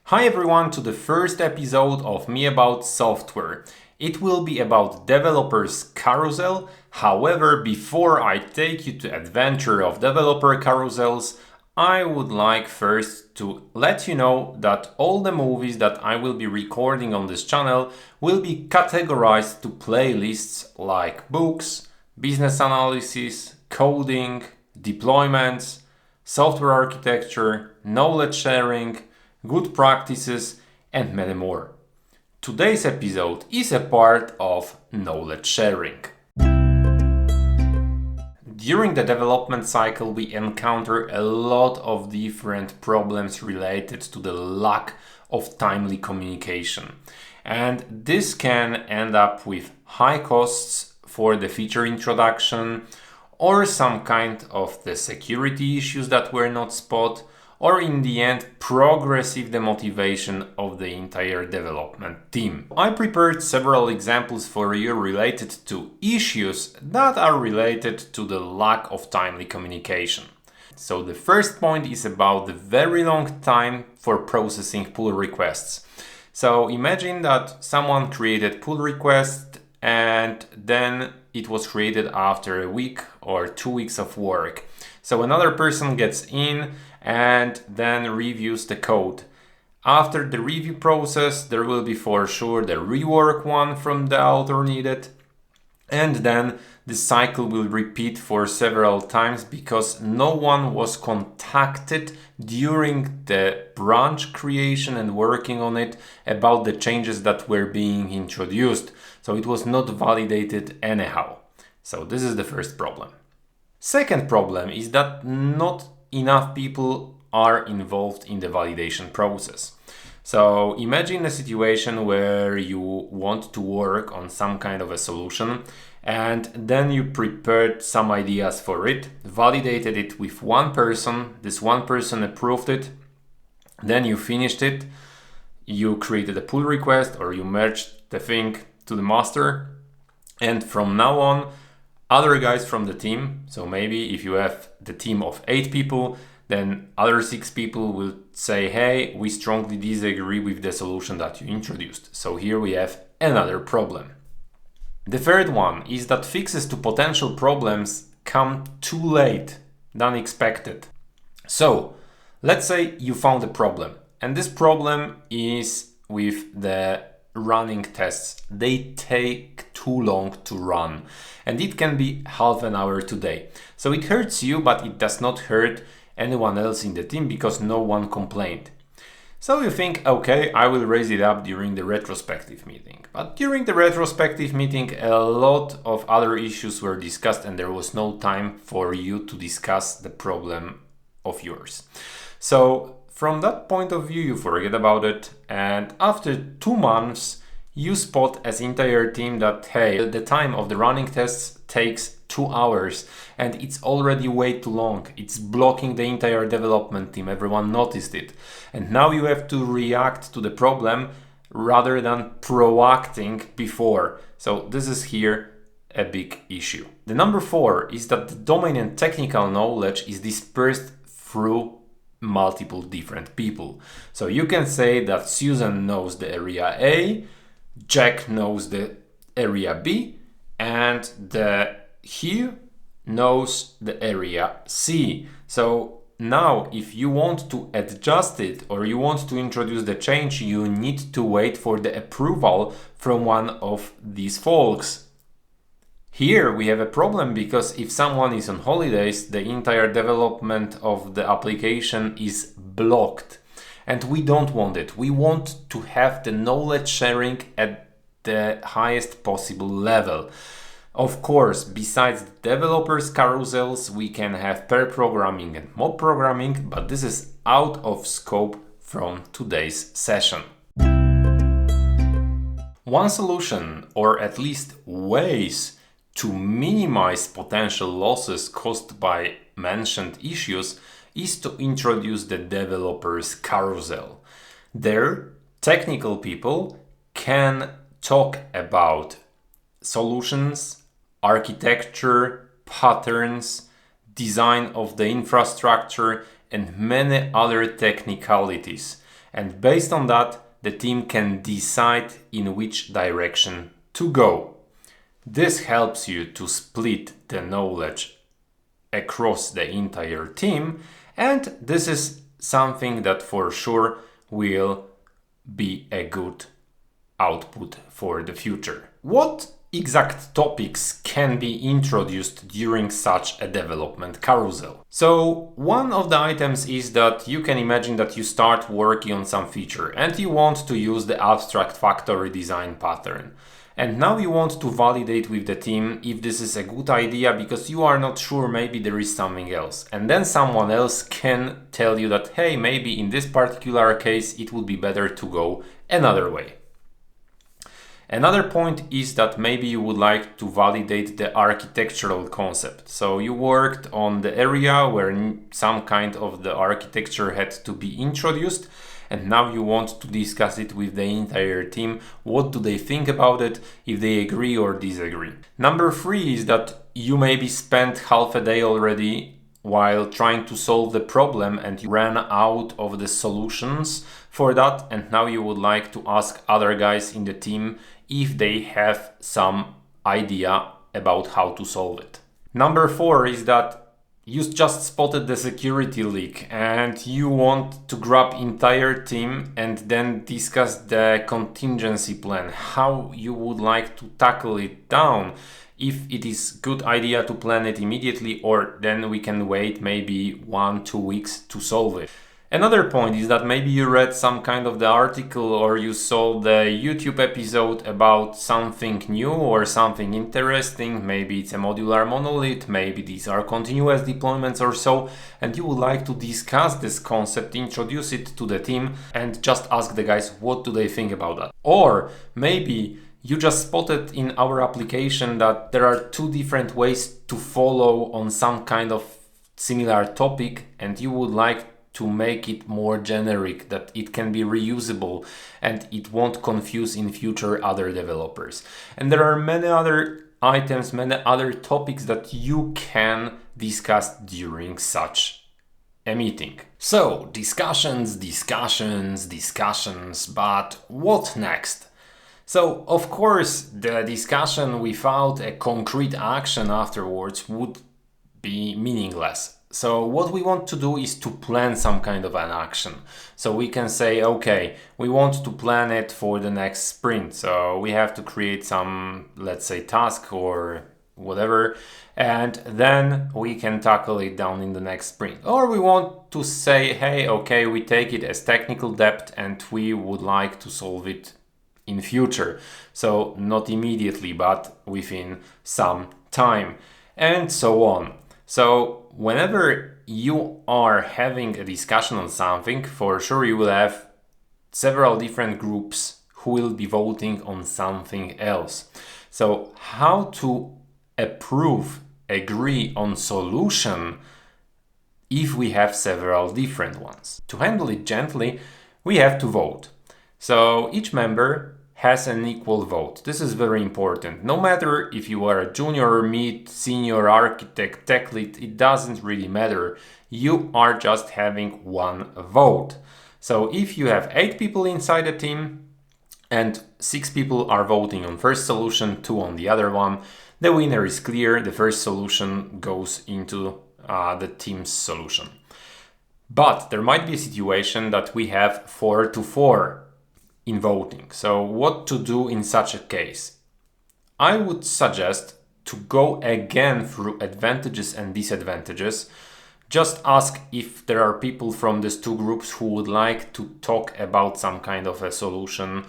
Hi everyone to the first episode of Me About Software. It will be about developers Carousel. However, before I take you to adventure of developer carousels, I would like first to let you know that all the movies that I will be recording on this channel will be categorized to playlists like books, business analysis, coding, deployments, software architecture, knowledge sharing, good practices, and many more. Today's episode is a part of knowledge sharing. During the development cycle, we encounter a lot of different problems related to the lack of timely communication. And this can end up with high costs for the feature introduction, or some kind of the security issues that were not spotted, or in the end, progressive demotivation of the entire development team. I prepared several examples for you related to issues that are related to the lack of timely communication. So the first point is about the very long time for processing pull requests. So imagine that someone created pull request and then it was created after a week or 2 weeks of work. So another person gets in and then reviews the code. After the review process, there will be for sure the rework one from the author needed. And then the cycle will repeat for several times because no one was contacted during the branch creation and working on it about the changes that were being introduced. So it was not validated anyhow. So this is the first problem. Second problem is that not enough people are involved in the validation process. So imagine a situation where you want to work on some kind of a solution and then you prepared some ideas for it, validated it with one person, this one person approved it, then you finished it, you created a pull request or you merged the thing to the master, and from now on other guys from the team, so maybe if you have the team of 8 people, then other 6 people will say, hey, we strongly disagree with the solution that you introduced. So here we have another problem. The third one is that fixes to potential problems come too late than expected. So let's say you found a problem, and this problem is with the running tests. They take too long to run, and it can be half an hour today. So it hurts you, but it does not hurt anyone else in the team because no one complained. So you think, okay, I will raise it up during the retrospective meeting. But during the retrospective meeting, a lot of other issues were discussed and there was no time for you to discuss the problem of yours. So from that point of view, you forget about it, and after 2 months, you spot as entire team that, hey, the time of the running tests takes 2 hours and it's already way too long. It's blocking the entire development team. Everyone noticed it. And now you have to react to the problem rather than proacting before. So this is here a big issue. The number 4 is that the domain and technical knowledge is dispersed through multiple different people. So you can say that Susan knows the area A, Jack knows the area B, and the Hugh knows the area C. So now if you want to adjust it or you want to introduce the change, you need to wait for the approval from one of these folks. Here we have a problem because if someone is on holidays, the entire development of the application is blocked. And we don't want it. We want to have the knowledge sharing at the highest possible level. Of course, besides developers carousels, we can have pair programming and mob programming, but this is out of scope from today's session. One solution, or at least ways to minimize potential losses caused by mentioned issues, is to introduce the developers carousel. There, technical people can talk about solutions, architecture, patterns, design of the infrastructure, and many other technicalities. And based on that, the team can decide in which direction to go. This helps you to split the knowledge across the entire team, and this is something that for sure will be a good output for the future. What exact topics can be introduced during such a development carousel? So one of the items is that you can imagine that you start working on some feature and you want to use the abstract factory design pattern. And now you want to validate with the team if this is a good idea because you are not sure, maybe there is something else. And then someone else can tell you that, hey, maybe in this particular case it would be better to go another way. Another point is that maybe you would like to validate the architectural concept. So you worked on the area where some kind of the architecture had to be introduced, and now you want to discuss it with the entire team. What do they think about it, if they agree or disagree? Number 3 is that you maybe spent half a day already while trying to solve the problem and you ran out of the solutions for that, and now you would like to ask other guys in the team if they have some idea about how to solve it. Number 4 is that you just spotted the security leak and you want to grab entire team and then discuss the contingency plan, how you would like to tackle it down, if it is good idea to plan it immediately or then we can wait maybe 1-2 weeks to solve it. Another point is that maybe you read some kind of the article or you saw the YouTube episode about something new or something interesting. Maybe it's a modular monolith, maybe these are continuous deployments or so, and you would like to discuss this concept, introduce it to the team and just ask the guys what do they think about that. Or maybe you just spotted in our application that there are 2 different ways to follow on some kind of similar topic and you would like to make it more generic, that it can be reusable and it won't confuse in future other developers. And there are many other items, many other topics that you can discuss during such a meeting. So discussions, but what next? So of course the discussion without a concrete action afterwards would be meaningless. So what we want to do is to plan some kind of an action. So we can say, okay, we want to plan it for the next sprint. So we have to create some, let's say, task or whatever, and then we can tackle it down in the next sprint. Or we want to say, hey, okay, we take it as technical debt and we would like to solve it in future. So not immediately, but within some time, and so on. So whenever you are having a discussion on something, for sure you will have several different groups who will be voting on something else. So how to agree on solution if we have several different ones? To handle it gently, we have to vote. So each member has an equal vote. This is very important. No matter if you are a junior, mid, senior, architect, tech lead, it doesn't really matter. You are just having one vote. So if you have 8 people inside a team and 6 people are voting on first solution, 2 on the other one, the winner is clear. The first solution goes into the team's solution. But there might be a situation that we have 4-4 in voting. So what to do in such a case? I would suggest to go again through advantages and disadvantages. Just ask if there are people from these 2 groups who would like to talk about some kind of a solution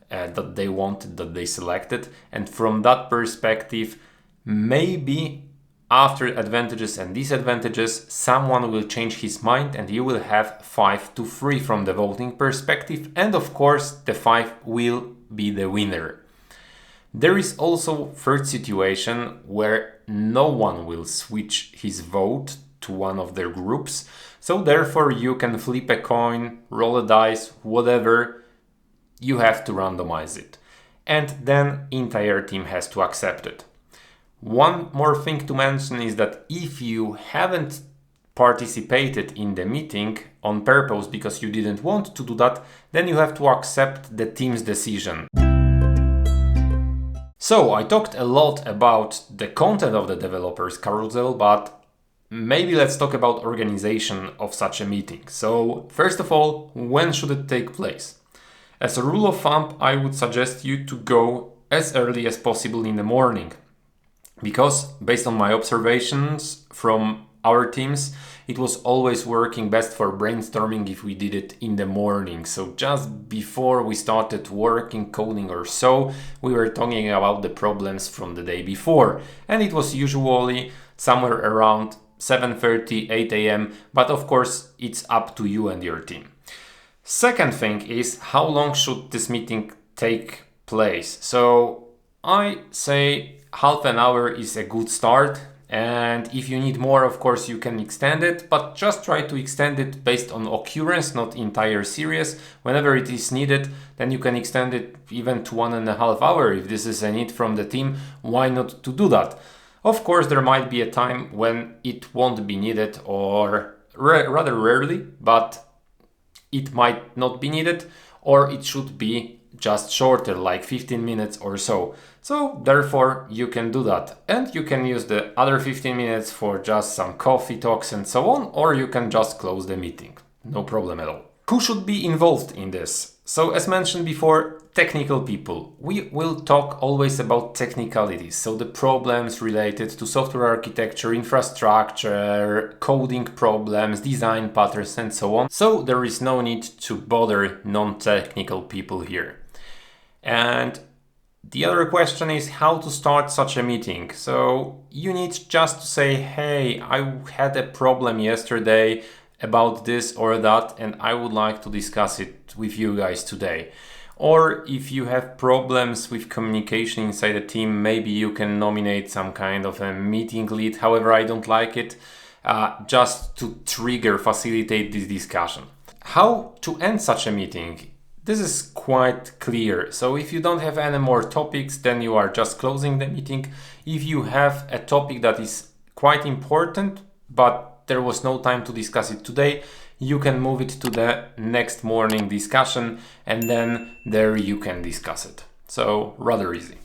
that they wanted, that they selected. And from that perspective, maybe after advantages and disadvantages, someone will change his mind and you will have 5-3 from the voting perspective. And of course, the 5 will be the winner. There is also third situation where no one will switch his vote to one of their groups. So therefore you can flip a coin, roll a dice, whatever. You have to randomize it. And then entire team has to accept it. One more thing to mention is that if you haven't participated in the meeting, on purpose because you didn't want to do that, then you have to accept the team's decision. So I talked a lot about the content of the developers carousel, but maybe let's talk about organization of such a meeting. So first of all, when should it take place? As a rule of thumb, I would suggest you to go as early as possible in the morning, because based on my observations from our teams, it was always working best for brainstorming if we did it in the morning. So just before we started working, coding or so, we were talking about the problems from the day before. And it was usually somewhere around 7:30, 8 a.m. But of course, it's up to you and your team. Second thing is, how long should this meeting take place? So I say half an hour is a good start. And if you need more, of course, you can extend it, but just try to extend it based on occurrence, not entire series. Whenever it is needed, then you can extend it even to 1.5 hours. If this is a need from the team, why not to do that? Of course, there might be a time when it won't be needed, or rather rarely, but it might not be needed, or it should be just shorter, like 15 minutes or so. So therefore you can do that, and you can use the other 15 minutes for just some coffee talks and so on, or you can just close the meeting. No problem at all. Who should be involved in this? So as mentioned before, technical people. We will talk always about technicalities, so the problems related to software architecture, infrastructure, coding problems, design patterns and so on. So there is no need to bother non-technical people here. And the other question is how to start such a meeting. So you need just to say, hey, I had a problem yesterday about this or that, and I would like to discuss it with you guys today. Or if you have problems with communication inside a team, maybe you can nominate some kind of a meeting lead. However, I don't like it, just to facilitate this discussion. How to end such a meeting? This is quite clear. So if you don't have any more topics, then you are just closing the meeting. If you have a topic that is quite important, but there was no time to discuss it today, you can move it to the next morning discussion, and then there you can discuss it. So rather easy.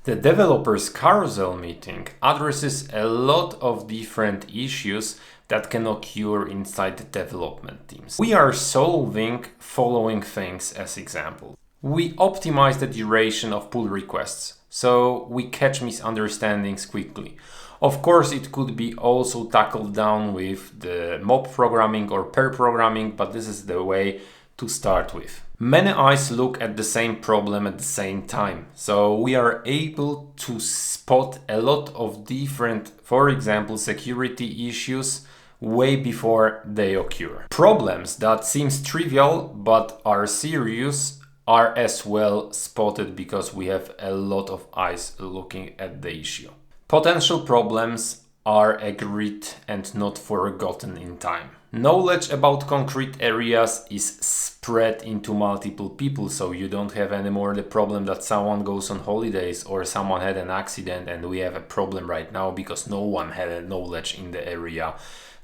The developers carousel meeting addresses a lot of different issues that can occur inside the development teams. We are solving following things as example. We optimize the duration of pull requests, so we catch misunderstandings quickly. Of course, it could be also tackled down with the mob programming or pair programming, but this is the way to start with. Many eyes look at the same problem at the same time, so we are able to spot a lot of different, for example, security issues way before they occur. Problems that seems trivial but are serious are as well spotted because we have a lot of eyes looking at the issue. Potential problems are agreed and not forgotten in time. Knowledge about concrete areas is spread into multiple people, so you don't have anymore the problem that someone goes on holidays or someone had an accident and we have a problem right now because no one had a knowledge in the area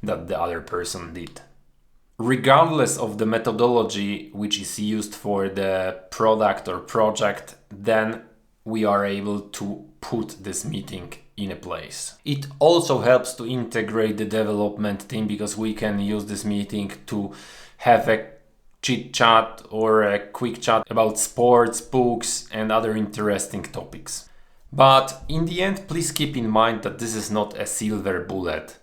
that the other person did. Regardless of the methodology which is used for the product or project, then we are able to put this meeting in a place. It also helps to integrate the development team because we can use this meeting to have a chit chat or a quick chat about sports, books and other interesting topics. But in the end, please keep in mind that this is not a silver bullet.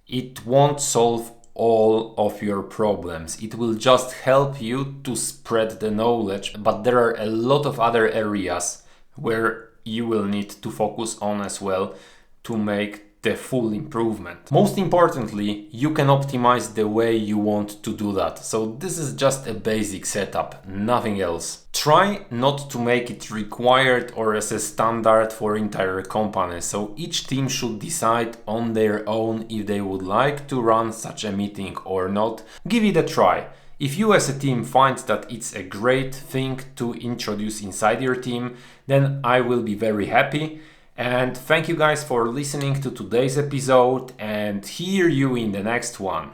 It won't solve all of your problems. It will just help you to spread the knowledge, but there are a lot of other areas where you will need to focus on as well to make the full improvement. Most importantly, you can optimize the way you want to do that. So this is just a basic setup, nothing else. Try not to make it required or as a standard for entire company. So each team should decide on their own if they would like to run such a meeting or not. Give it a try. If you as a team find that it's a great thing to introduce inside your team, then I will be very happy. And thank you guys for listening to today's episode, and hear you in the next one.